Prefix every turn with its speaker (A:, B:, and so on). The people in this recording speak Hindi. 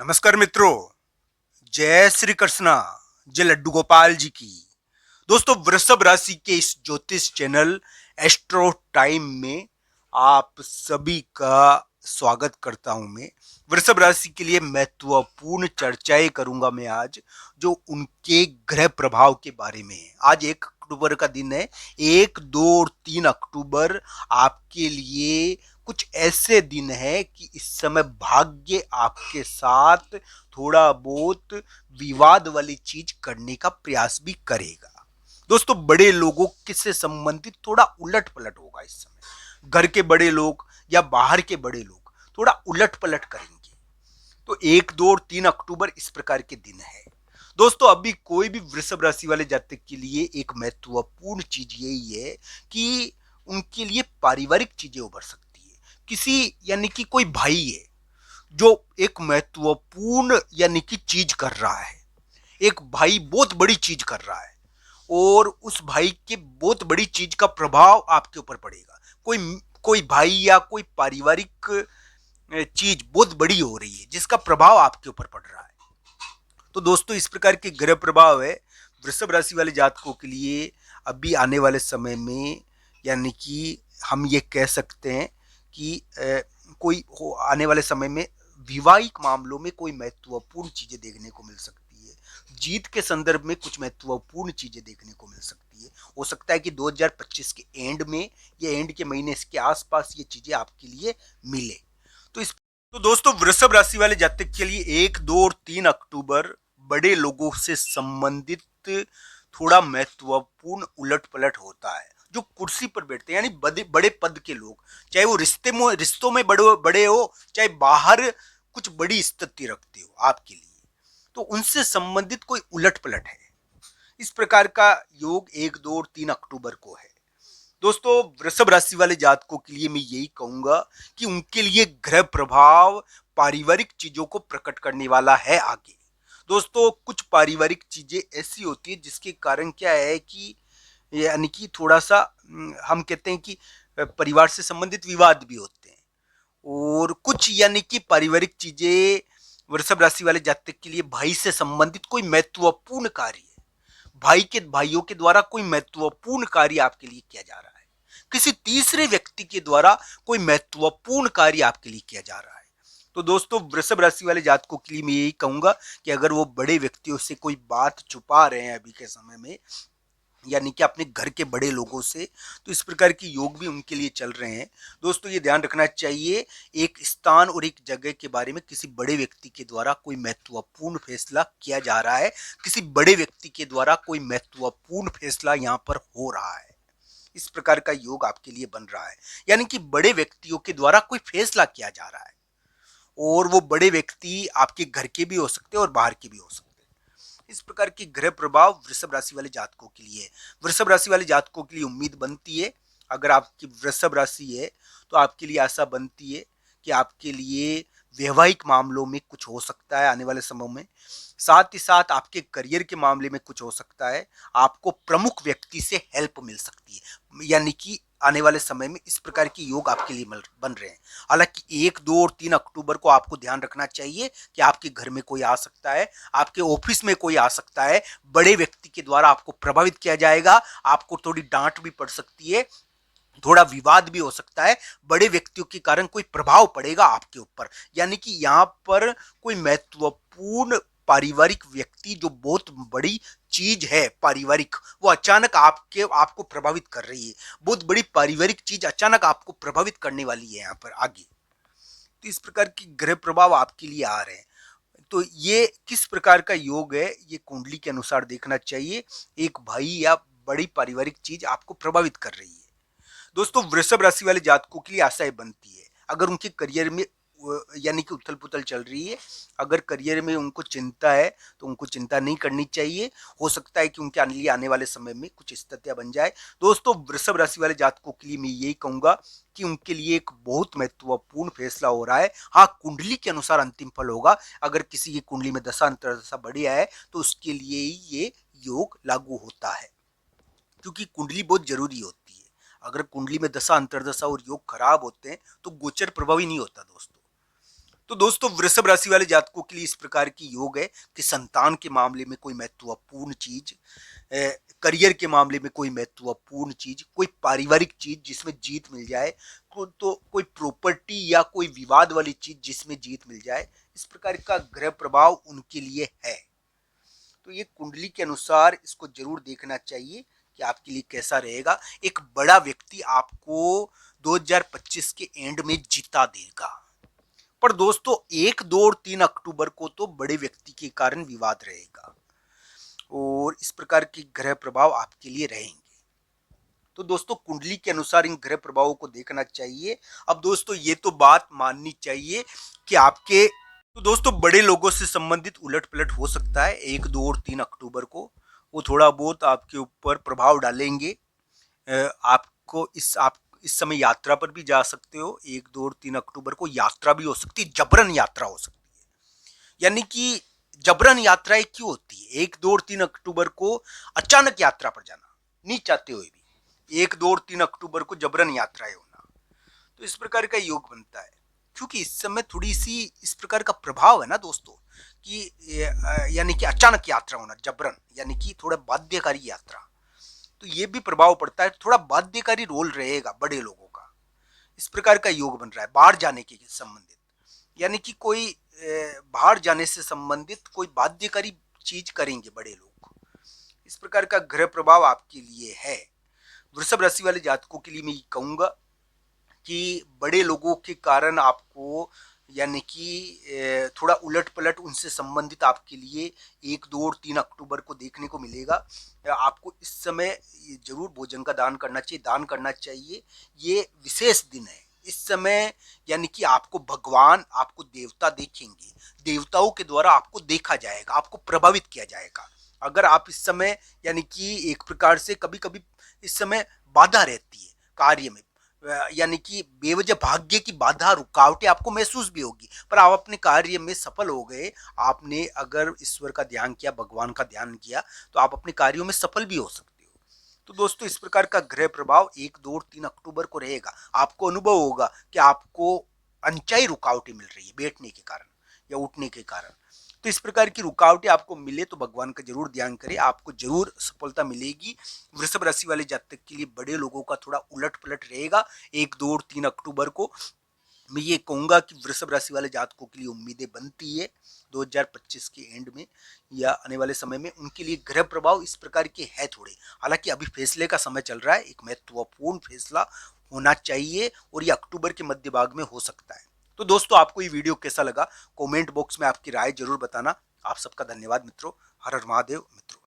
A: नमस्कार मित्रों, जय श्री कृष्णा, जय लड्डू गोपाल जी की। दोस्तों, वृषभ राशि के इस ज्योतिष चैनल एस्ट्रो टाइम में आप सभी का स्वागत करता हूं। मैं वृषभ राशि के लिए महत्वपूर्ण चर्चाएं करूंगा मैं आज, जो उनके ग्रह प्रभाव के बारे में है। आज 1 अक्टूबर का दिन है। 1, 2 और 3 अक्टूबर आपके लिए कुछ ऐसे दिन है कि इस समय भाग्य आपके साथ थोड़ा बहुत विवाद वाली चीज करने का प्रयास भी करेगा। दोस्तों, बड़े लोगों से संबंधित थोड़ा उलट पलट होगा इस समय। घर के बड़े लोग या बाहर के बड़े लोग थोड़ा उलट पलट करेंगे। तो 1, 2 और 3 अक्टूबर इस प्रकार के दिन है। दोस्तों, अभी कोई भी वृषभ राशि वाले जातक के लिए एक महत्वपूर्ण चीज यही है कि उनके लिए पारिवारिक चीजें उभर सकती है। किसी यानी कि कोई भाई है जो एक महत्वपूर्ण यानी कि चीज कर रहा है। एक भाई बहुत बड़ी चीज कर रहा है और उस भाई के बहुत बड़ी चीज का प्रभाव आपके ऊपर पड़ेगा। कोई कोई भाई या कोई पारिवारिक चीज बहुत बड़ी हो रही है जिसका प्रभाव आपके ऊपर पड़ रहा है। तो दोस्तों, इस प्रकार के ग्रह प्रभाव है वृषभ राशि वाले जातकों के लिए अभी आने वाले समय में। यानी कि हम ये कह सकते हैं कि कोई हो आने वाले समय में विवाहिक मामलों में कोई महत्वपूर्ण चीजें देखने को मिल सकती है। जीत के संदर्भ में कुछ महत्वपूर्ण चीजें देखने को मिल सकती है। हो सकता है कि 2025 के एंड में या एंड के महीने के आसपास ये चीजें आपके लिए मिले। तो इस तो दोस्तों, वृषभ राशि वाले जातक के लिए 1, 2 और 3 अक्टूबर बड़े लोगों से संबंधित थोड़ा महत्वपूर्ण उलट पलट होता है। जो कुर्सी पर बैठते हैं यानी बड़े बड़े पद के लोग, चाहे वो रिश्तों में बड़े बड़े हो, चाहे बाहर कुछ बड़ी स्थिति रखते हो आपके लिए, तो उनसे संबंधित कोई उलट पलट है। इस प्रकार का योग 1, 2 और 3 अक्टूबर को है। दोस्तों, वृषभ राशि वाले जातकों के लिए मैं यही कहूंगा कि उनके लिए ग्रह प्रभाव पारिवारिक चीजों को प्रकट करने वाला है आगे। दोस्तों, कुछ पारिवारिक चीजें ऐसी होती है जिसके कारण क्या है कि यानी कि थोड़ा सा हम कहते हैं कि परिवार से संबंधित विवाद भी होते हैं। और कुछ यानी कि पारिवारिक चीजें वृषभ राशि वाले जातक के लिए भाई से संबंधित कोई महत्वपूर्ण कार्य है। भाइयों के द्वारा कोई महत्वपूर्ण कार्य आपके लिए किया जा रहा है। किसी तीसरे व्यक्ति के द्वारा कोई महत्वपूर्ण कार्य आपके लिए किया जा रहा है। तो दोस्तों, वृषभ राशि वाले जातकों के लिए मैं यही कहूंगा कि अगर वो बड़े व्यक्तियों से कोई बात छुपा रहे हैं अभी के समय में, यानी कि अपने घर के बड़े लोगों से, तो इस प्रकार के योग भी उनके लिए चल रहे हैं। दोस्तों, ये ध्यान रखना चाहिए, एक स्थान और एक जगह के बारे में किसी बड़े व्यक्ति के द्वारा कोई महत्वपूर्ण फैसला किया जा रहा है। किसी बड़े व्यक्ति के द्वारा कोई महत्वपूर्ण फैसला यहाँ पर हो रहा है। इस प्रकार का योग आपके लिए बन रहा है। यानी कि बड़े व्यक्तियों के द्वारा कोई फैसला किया जा रहा है और वो बड़े व्यक्ति आपके घर के भी हो सकते हैं और बाहर के भी हो सकते हैं। इस प्रकार की ग्रह प्रभाव वृषभ राशि वाले जातकों के लिए है। वृषभ राशि वाले जातकों के लिए उम्मीद बनती है, अगर आपकी वृषभ राशि है तो आपके लिए आशा बनती है कि आपके लिए वैवाहिक मामलों में कुछ हो सकता है आने वाले समय में। साथ ही साथ आपके करियर के मामले में कुछ हो सकता है। आपको प्रमुख व्यक्ति से हेल्प मिल सकती है। यानी कि आने वाले समय में इस प्रकार के योग आपके लिए बन रहे हैं। हालांकि 1, 2 और 3 अक्टूबर को आपको ध्यान रखना चाहिए कि आपके घर में कोई आ सकता है, आपके ऑफिस में कोई आ सकता है, बड़े व्यक्ति के द्वारा आपको प्रभावित किया जाएगा, आपको थोड़ी डांट भी पड़ सकती है, थोड़ा विवाद भी हो सकता है, बड़े व्यक्तियों के कारण कोई प्रभाव पड़ेगा आपके ऊपर। यानी कि यहाँ पर कोई महत्वपूर्ण पारिवारिक व्यक्ति जो बहुत बड़ी चीज है पारिवारिक, वो अचानक आपको प्रभावित कर रही है। बहुत बड़ी पारिवारिक चीज अचानक आपको प्रभावित करने वाली है यहाँ पर आगे। तो इस प्रकार की ग्रह प्रभाव आपके लिए आ रहे हैं। तो ये किस प्रकार का योग है, ये कुंडली के अनुसार देखना चाहिए। एक भाई या बड़ी पारिवारिक चीज आपको प्रभावित कर रही है। दोस्तों, वृषभ राशि वाले जातकों के लिए आशाएं बनती है अगर उनके करियर में यानी कि उथल पुथल चल रही है। अगर करियर में उनको चिंता है तो उनको चिंता नहीं करनी चाहिए। हो सकता है कि उनके लिए आने वाले समय में कुछ स्थितियां बन जाए। दोस्तों, वृषभ राशि वाले जातकों के लिए मैं यही कहूंगा कि उनके लिए एक बहुत महत्वपूर्ण फैसला हो रहा है। हाँ, कुंडली के अनुसार अंतिम फल होगा। अगर किसी की कुंडली में दशा अंतर्दशा बढ़िया है तो उसके लिए ही ये योग लागू होता है, क्योंकि कुंडली बहुत जरूरी होती है। अगर कुंडली में दशा अंतर्दशा और योग खराब होते हैं तो गोचर प्रभावी नहीं होता दोस्तों। तो दोस्तों वृषभ राशि वाले जातकों के लिए इस प्रकार की योग है कि संतान के मामले में कोई महत्वपूर्ण चीज, करियर के मामले में कोई महत्वपूर्ण चीज, कोई पारिवारिक चीज जिसमें जीत मिल जाए, तो कोई प्रॉपर्टी या कोई विवाद वाली चीज जिसमें जीत मिल जाए, इस प्रकार का ग्रह प्रभाव उनके लिए है। तो ये कुंडली के अनुसार इसको जरूर देखना चाहिए कि आपके लिए कैसा रहेगा। एक बड़ा व्यक्ति आपको 2025 के एंड में जिता देगा। पर दोस्तों 1, 2 और 3 अक्टूबर को तो बड़े व्यक्ति के कारण विवाद रहेगा और इस प्रकार के ग्रह प्रभाव आपके लिए रहेंगे। तो दोस्तों कुंडली के अनुसार इन ग्रह प्रभावों को देखना चाहिए। अब दोस्तों ये तो बात माननी चाहिए कि आपके, तो दोस्तों बड़े लोगों से संबंधित उलट पलट हो सकता है 1, 2 और 3 अक्टूबर को। वो थोड़ा बहुत आपके ऊपर प्रभाव डालेंगे। आपको आप इस समय यात्रा पर भी जा सकते हो। 1, 2 और 3 अक्टूबर को यात्रा भी हो सकती है, जबरन यात्रा हो सकती है। यानी कि जबरन यात्राएं क्यों होती है? 1, 2 और 3 अक्टूबर को अचानक यात्रा पर जाना, नहीं चाहते हुए भी 1, 2 और 3 अक्टूबर को जबरन यात्राएं होना, तो इस प्रकार का योग बनता है। क्योंकि इस समय थोड़ी सी इस प्रकार का प्रभाव है ना दोस्तों कि यानी कि अचानक यात्रा होना, जबरन यानी कि थोड़ा बाध्यकारी यात्रा, तो ये भी प्रभाव पड़ता है। थोड़ा बाध्यकारी रोल रहेगा बड़े लोगों का। इस प्रकार का योग बन रहा है बाहर जाने के संबंधित, यानी कि कोई बाहर जाने से संबंधित कोई बाध्यकारी चीज करेंगे बड़े लोग। इस प्रकार का ग्रह प्रभाव आपके लिए है। वृषभ राशि वाले जातकों के लिए मैं ये कहूंगा कि बड़े लोगों के कारण आपको, यानी कि थोड़ा उलट पलट उनसे संबंधित आपके लिए 1, 2 और 3 अक्टूबर को देखने को मिलेगा। आपको इस समय जरूर भोजन का दान करना चाहिए, दान करना चाहिए। ये विशेष दिन है इस समय, यानी कि आपको भगवान, आपको देवता देखेंगे, देवताओं के द्वारा आपको देखा जाएगा, आपको प्रभावित किया जाएगा। अगर आप इस समय, यानी कि एक प्रकार से कभी कभी इस समय बाधा रहती है कार्य में, यानी कि बेवजह भाग्य की बाधा, रुकावटें आपको महसूस भी होगी, पर आप अपने कार्य में सफल हो गए। आपने अगर ईश्वर का ध्यान किया, भगवान का ध्यान किया, तो आप अपने कार्यों में सफल भी हो सकते हो। तो दोस्तों इस प्रकार का ग्रह प्रभाव 1, 2 और 3 अक्टूबर को रहेगा। आपको अनुभव होगा कि आपको अनचाही रुकावटें मिल रही है बैठने के कारण या उठने के कारण। तो इस प्रकार की रुकावटें आपको मिले तो भगवान का जरूर ध्यान करें, आपको जरूर सफलता मिलेगी। वृषभ राशि वाले जातक के लिए बड़े लोगों का थोड़ा उलट पलट रहेगा 1, 2 और 3 अक्टूबर को। मैं ये कहूंगा कि वृषभ राशि वाले जातकों के लिए उम्मीदें बनती है 2025 के एंड में या आने वाले समय में। उनके लिए ग्रह प्रभाव इस प्रकार के है थोड़े। हालांकि अभी फैसले का समय चल रहा है, एक महत्वपूर्ण फैसला होना चाहिए और ये अक्टूबर के मध्य भाग में हो सकता है। तो दोस्तों आपको ये वीडियो कैसा लगा, कमेंट बॉक्स में आपकी राय जरूर बताना। आप सबका धन्यवाद मित्रों। हर हर महादेव मित्रों।